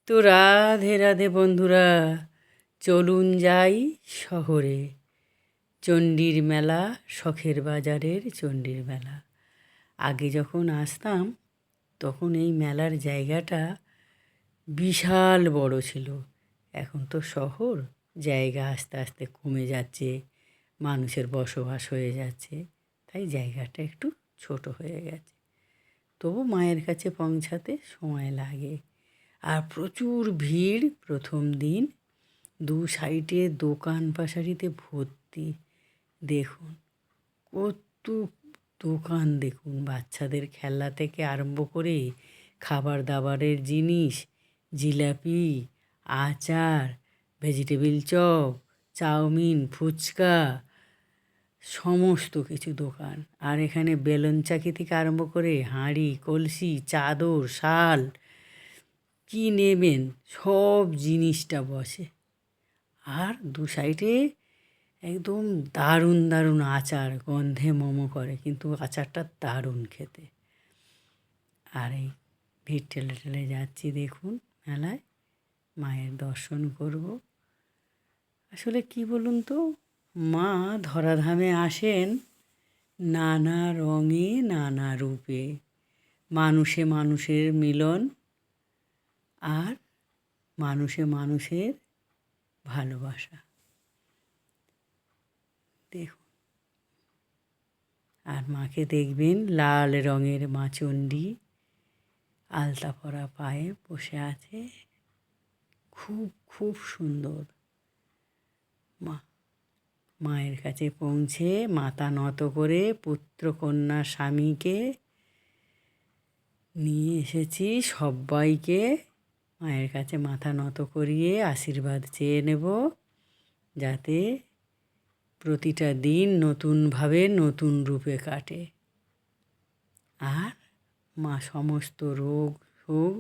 তো রাধে রাধে বন্ধুরা, চলুন যাই শহরে। চণ্ডীর মেলা, শখের বাজারের চণ্ডীর মেলা। আগে যখন আসতাম তখন এই মেলার জায়গাটা বিশাল বড় ছিল। এখন তো শহর, জায়গা আস্তে আস্তে কমে যাচ্ছে, মানুষের বসবাস হয়ে যাচ্ছে, তাই জায়গাটা একটু ছোট হয়ে গেছে। তবু মায়ের কাছে পৌঁছাতে সময় লাগে। আর প্রচুর ভিড় প্রথম দিন। দু সাইডে দোকান পাশারিতে ভর্তি। দেখুন কত দোকান, দেখুন বাচ্চাদের খেলনা থেকে আরম্ভ করে খাবার দাবারের জিনিস, জিলাপি, আচার, ভেজিটেবিল চপ, চাউমিন, ফুচকা, সমস্ত কিছু দোকান। আর এখানে বেলুন চাকি থেকে আরম্ভ করে হাঁড়ি, কলসি, চাদর, শাল, কী নেবেন সব জিনিসটা বসে। আর দু সাইডে একদম দারুণ দারুণ আচার, গন্ধে মোমো করে, কিন্তু আচারটা দারুণ খেতে। আর এই ভিড় ঠেলে ঠেলে যাচ্ছি, দেখুন মেলায় মায়ের দর্শন করব। আসলে কি বলুন তো, মা ধরাধামে আসেন নানা রঙে নানা রূপে। মানুষে মানুষের মিলন, আর মানুষে মানুষের ভালোবাসা। দেখুন, আর মাকে দেখবেন লাল রঙের মা চণ্ডী আলতা পরা পায়ে বসে আছে। খুব খুব সুন্দর। মা মায়ের কাছে পৌঁছে মাথা নত করে পুত্র কন্যা স্বামীকে নিয়ে এসেছি। সবাইকে মায়ের কাছে মাথা নত করিয়ে আশীর্বাদ চেয়ে নেব, যাতে প্রতিটা দিন নতুনভাবে নতুন রূপে কাটে। আর মা সমস্ত রোগ শোক